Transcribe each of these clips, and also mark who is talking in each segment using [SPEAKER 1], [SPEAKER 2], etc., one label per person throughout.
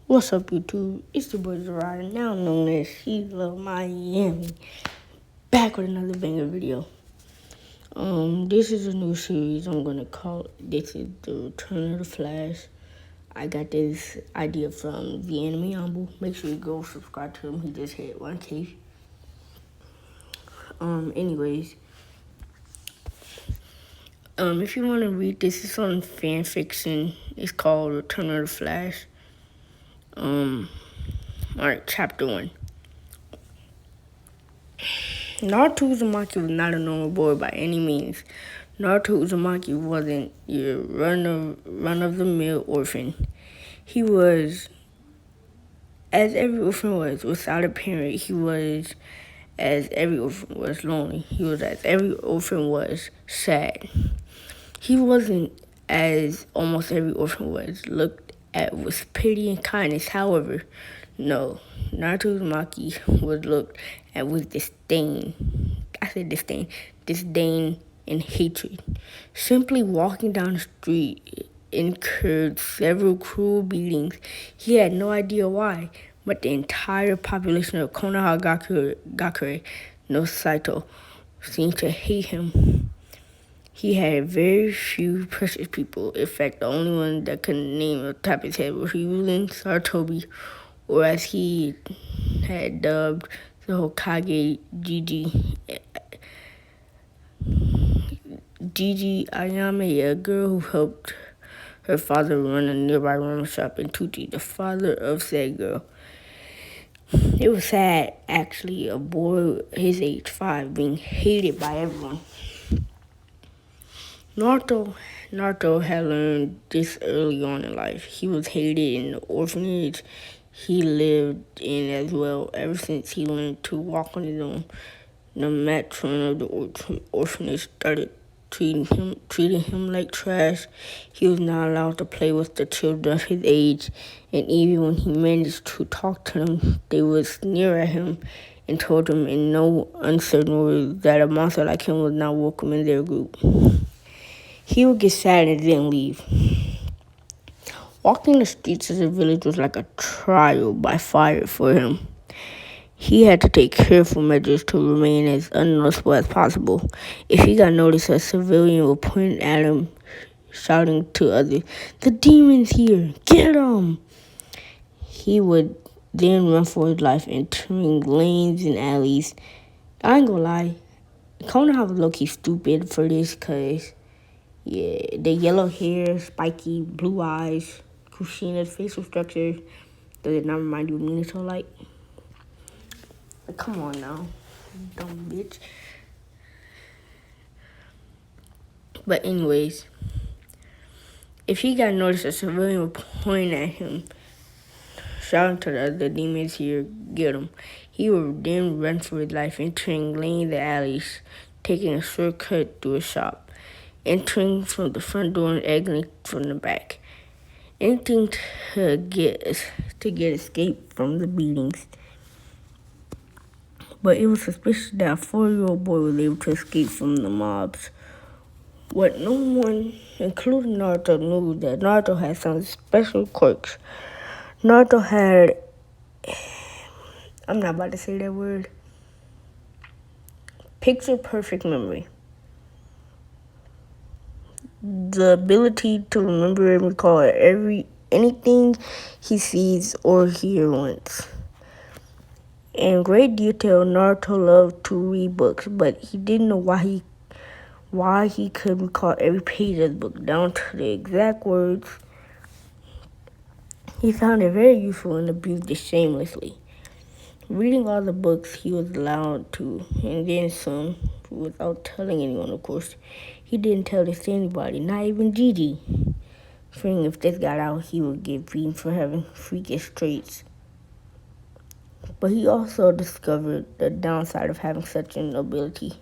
[SPEAKER 1] What's up, YouTube? It's your boy Gerard, now known as He Love Miami. Back with another banger video. This is a new series. I'm gonna call this is the Return of the Flash. I got this idea from the enemy anbu. Make sure you go subscribe to him. He just hit 1K. Anyways, if you want to read this, it's on fan fiction. It's called Return of the Flash. Alright, chapter 1. Naruto Uzumaki was not a normal boy by any means. Naruto Uzumaki wasn't your run-of-the-mill orphan. He was, as every orphan was, without a parent. He was, as every orphan was, lonely. He was, as every orphan was, sad. He wasn't, as almost every orphan was, looked at with pity and kindness. However, no, Naruto Uzumaki was looked at with disdain. I said disdain and hatred. Simply walking down the street incurred several cruel beatings. He had no idea why, but the entire population of Konohagakure no Saito seemed to hate him. He had very few precious people. In fact, the only one that could name on top of his head was Ryulen Sarutobi, or as he had dubbed the Hokage Gigi Ayame, a girl who helped her father run a nearby ramen shop, and Tucci, the father of said girl. It was sad, actually, a boy his age 5 being hated by everyone. Naruto had learned this early on in life. He was hated in the orphanage he lived in as well, ever since he learned to walk on his own. The matron of the orphanage started treating him like trash. He was not allowed to play with the children of his age, and even when he managed to talk to them, they would sneer at him and told him in no uncertain words that a monster like him was not welcome in their group. He would get sad and then leave. Walking the streets of the village was like a trial by fire for him. He had to take careful measures to remain as unnoticeable as possible. If he got noticed, a civilian would point at him, shouting to others, "The demon's here! Get him!" He would then run for his life, entering lanes and alleys. I ain't gonna lie, Konoha was low-key stupid for this, because the yellow hair, spiky blue eyes, Kushina's facial structure, does it not remind you of Minato like? Come on now, dumb bitch. But anyways, if he got noticed, a civilian would point at him, shouting to the other demons here, "Get him." He would then run for his life, entering lanes and alleys, taking a shortcut through a shop, entering from the front door and exiting from the back. Anything to get escape from the beatings. But it was suspicious that a 4-year-old boy was able to escape from the mobs. What no one, including Naruto, knew that Naruto had some special quirks. Naruto had, I'm not about to say that word, picture perfect memory. The ability to remember and recall anything he sees or hears once. In great detail, Naruto loved to read books, but he didn't know why he could recall every page of the book down to the exact words. He found it very useful and abused it shamelessly. Reading all the books he was allowed to, and then some, without telling anyone, of course. He didn't tell this to anybody, not even Gigi, fearing if this got out, he would get beaten for having freakish traits. But he also discovered the downside of having such an ability.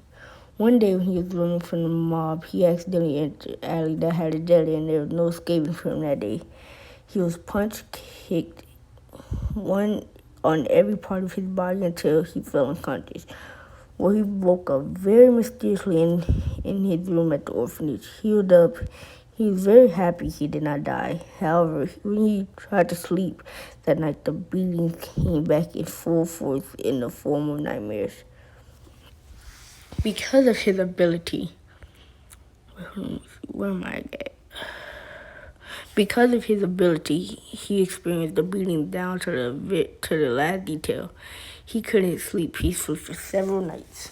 [SPEAKER 1] One day when he was running from the mob, he accidentally entered an alley that had a jelly, and there was no escaping from him that day. He was punched, kicked, one on every part of his body until he fell unconscious, where he woke up very mysteriously in his room at the orphanage, healed up, He was very happy he did not die. However, when he tried to sleep that night, the beatings came back in full force in the form of nightmares. Because of his ability, where am I at? Because of his ability, he experienced the beating down to the last detail. He couldn't sleep peacefully for several nights.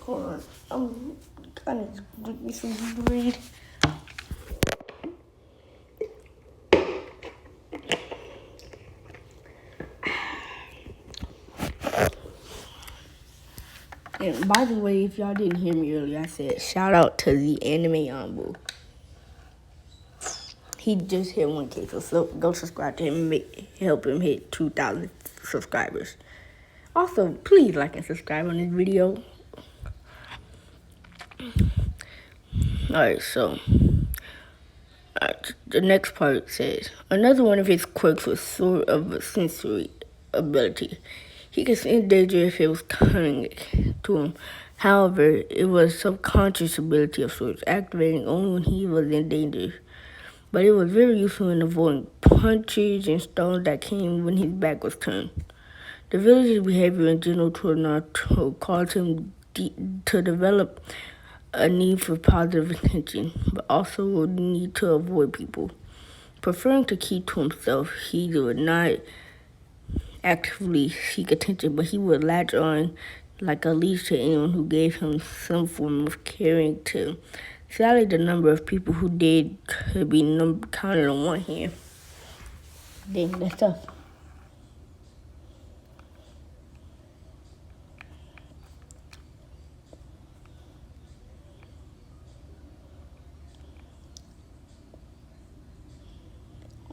[SPEAKER 1] Hold on, I'm kind of give me something to read. And by the way, if y'all didn't hear me earlier, I said shout out to the anime anbu. He just hit 1K, so go subscribe to him and help him hit 2,000 subscribers. Also, please like and subscribe on this video. Alright, so the next part says, another one of his quirks was sort of a sensory ability. He could sense danger if it was coming to him. However, it was a subconscious ability of sorts, activating only when he was in danger. But it was very useful in avoiding punches and stones that came when his back was turned. The village's behavior in general toward Naruto caused him to develop a need for positive attention, but also a need to avoid people. Preferring to keep to himself, he would not actively seek attention, but he would latch on like a leash to anyone who gave him some form of caring to. Sadly, the number of people who did could be counted on one hand. Dang, that's tough.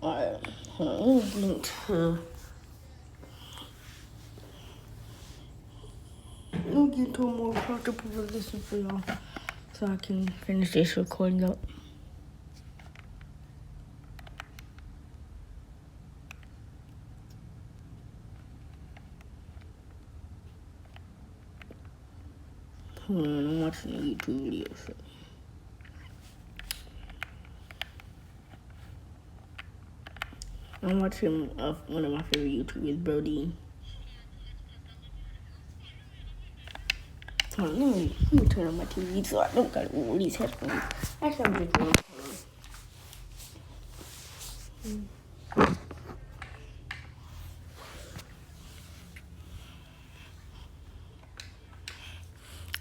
[SPEAKER 1] Alright, let me get into a more comfortable position for y'all so I can finish this recording up. Hold on, I'm watching a YouTube video. So. I'm watching one of my favorite YouTubers, Brody. Hold on, let me turn on my TV so I don't gotta wear these headphones. Actually, I'm just going.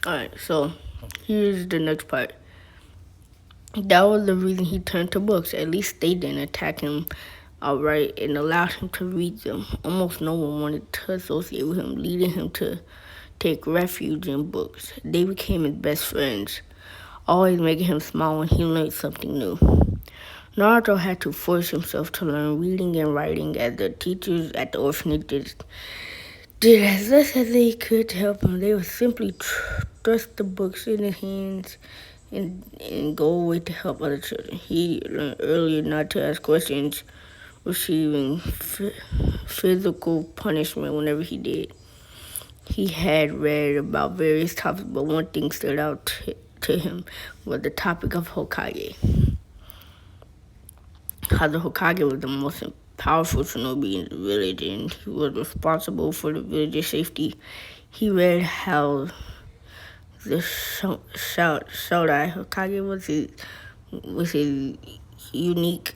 [SPEAKER 1] Alright, so here's the next part. That was the reason he turned to books. At least they didn't attack him outright and allowed him to read them. Almost no one wanted to associate with him, leading him to take refuge in books. They became his best friends, always making him smile when he learned something new. Naruto had to force himself to learn reading and writing, as the teachers at the orphanage did as much as they could to help him. They would simply thrust the books in his hands and go away to help other children. He learned earlier not to ask questions, receiving physical punishment whenever he did. He had read about various topics, but one thing stood out to him was the topic of Hokage. How the Hokage was the most powerful shinobi in the village, and he was responsible for the village's safety. He read how the shoutout Hokage was his unique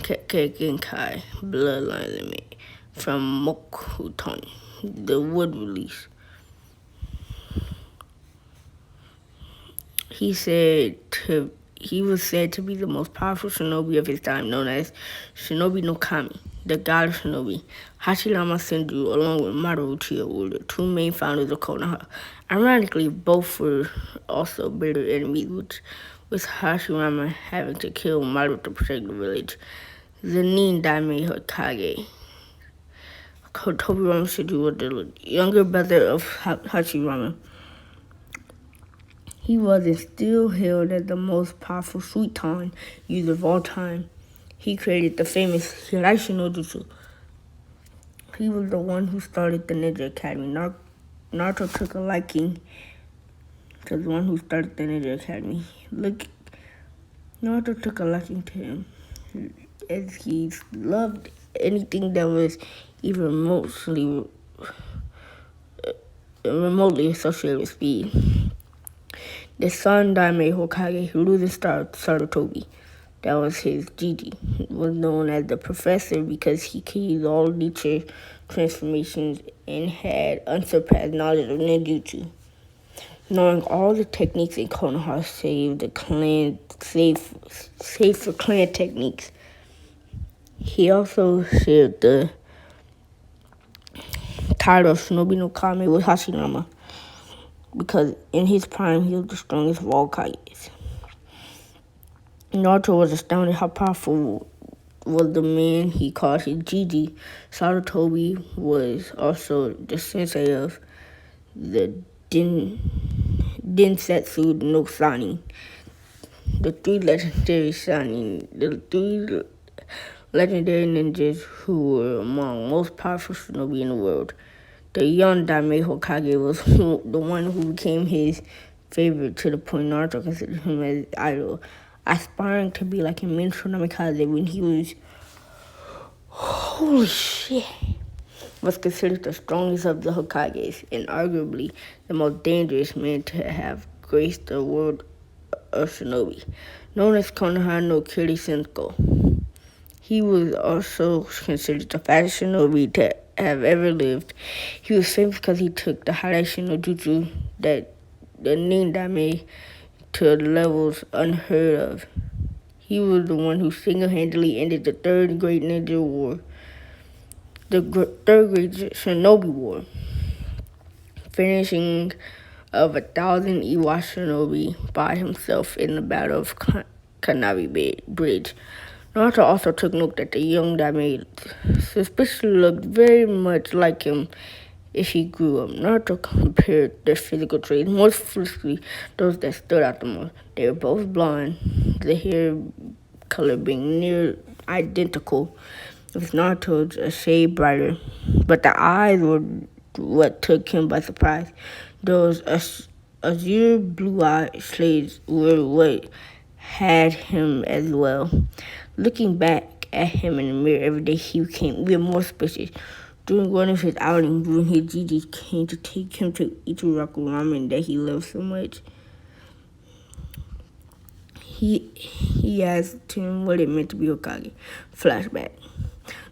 [SPEAKER 1] Kekkei bloodline limit from Mokuton, the wood release. He was said to be the most powerful shinobi of his time, known as Shinobi no Kami, the god of shinobi. Hashirama Senju, along with Maru Uchiha, were the two main founders of Konoha. Ironically, both were also bitter enemies, with Hashirama having to kill Maru to protect the village. The Nin Daime Hokage, Tobirama Senju, was the younger brother of Hashirama. He was and still hailed as the most powerful Suiton user of all time. He created the famous Hiraishi no Jutsu. He was the one who started the Ninja Academy. Naruto took a liking to the one who started the Ninja Academy. Look, Naruto took a liking to him, as he loved anything that was even remotely associated with speed. The Sun Daime Hokage, Hiruzen Sarutobi, that was his Gigi, was known as the Professor because he could use all nature transformations and had unsurpassed knowledge of ninjutsu. Knowing all the techniques in Konoha save for clan techniques. He also shared the title of Shinobi no Kame with Hashirama, because in his prime he was the strongest of all Kages. Naruto was astounded how powerful was the man he called his Gigi. Sarutobi was also the sensei of the Densetsu no Sani, the three legendary ninjas who were among most powerful shinobi in the world. The young Daime Hokage was the one who became his favorite, to the point Naruto considered him as his idol, aspiring to be like him in Tsunamikaze when he was, was considered the strongest of the Hokages and arguably the most dangerous man to have graced the world of shinobi, known as Konoha no Kirisenko. He was also considered the fastest shinobi to have ever lived. He was famous because he took the Harashi no Jutsu, that the Nindame, to levels unheard of. He was the one who single-handedly ended the Third Great Ninja War, the Third Great Shinobi War, finishing of 1,000 Iwa shinobi by himself in the Battle of Kanabi Bridge. Naruto also took note that the young Daime suspiciously looked very much like him if he grew up. Naruto compared their physical traits, most specifically those that stood out the most. They were both blonde, the hair color being near identical, with Naruto's a shade brighter, but the eyes were what took him by surprise. Those azure blue-eyed shades were what had him as well. Looking back at him in the mirror every day, he became even more suspicious. During one of his outings, when his Gigi came to take him to Ichiraku ramen that he loved so much, he asked him what it meant to be Hokage. Flashback.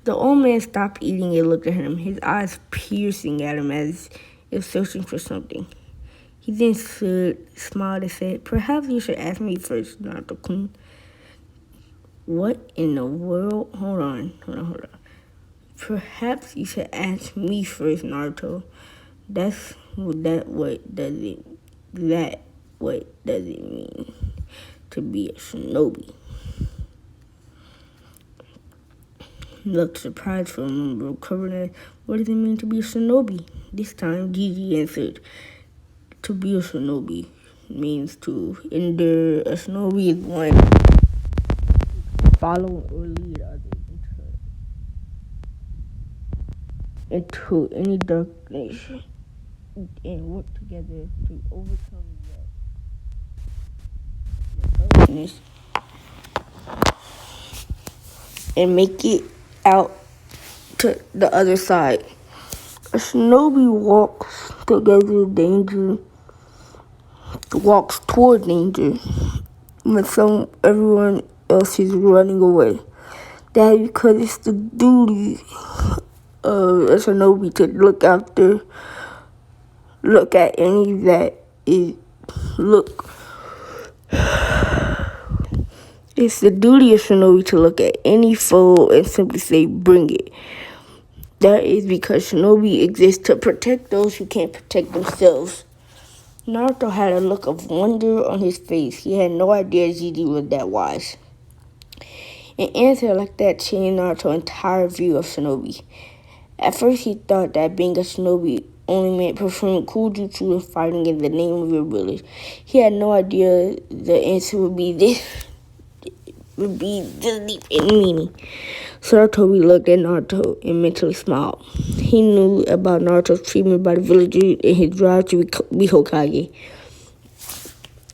[SPEAKER 1] The old man stopped eating and looked at him, his eyes piercing at him as if searching for something. He then smiled and said, "Perhaps you should ask me first, Naruto-kun." What in the world? Hold on. Perhaps you should ask me first, Naruto. What does it mean to be a shinobi? Looked surprised for a moment, recovering. What does it mean to be a shinobi? This time, Gigi answered, "To be a shinobi means to endure. A shinobi is one follow or lead others into any darkness and work together to overcome that darkness and make it out to the other side. A shinobi walks toward danger when everyone else is running away. That is because it's the duty of a shinobi to look at any that is It's the duty of shinobi to look at any foe and simply say, "Bring it." That is because shinobi exists to protect those who can't protect themselves. Naruto had a look of wonder on his face. He had no idea Gigi was that wise. An answer like that changed Naruto's entire view of shinobi. At first, he thought that being a shinobi only meant performing cool jutsu and fighting in the name of your village. He had no idea the answer would be this deep in meaning. Sarutobi looked at Naruto and mentally smiled. He knew about Naruto's treatment by the villagers and his drive to be Hokage.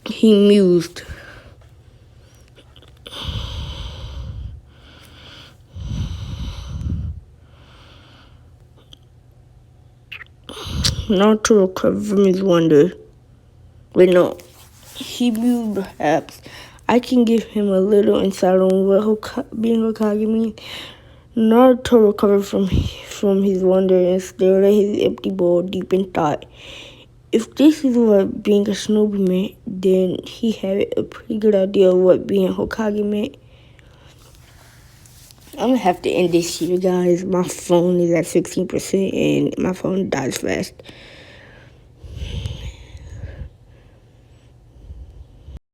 [SPEAKER 1] He mused. Not to recover from his wonder. Wait, no. He mused, perhaps I can give him a little insight on what being Hokage means. Naruto recovered from his wonder and stared at his empty bowl deep in thought. If this is what being a shinobi meant, then he had a pretty good idea of what being Hokage meant. I'm gonna have to end this here, guys. My phone is at 16% and my phone dies fast.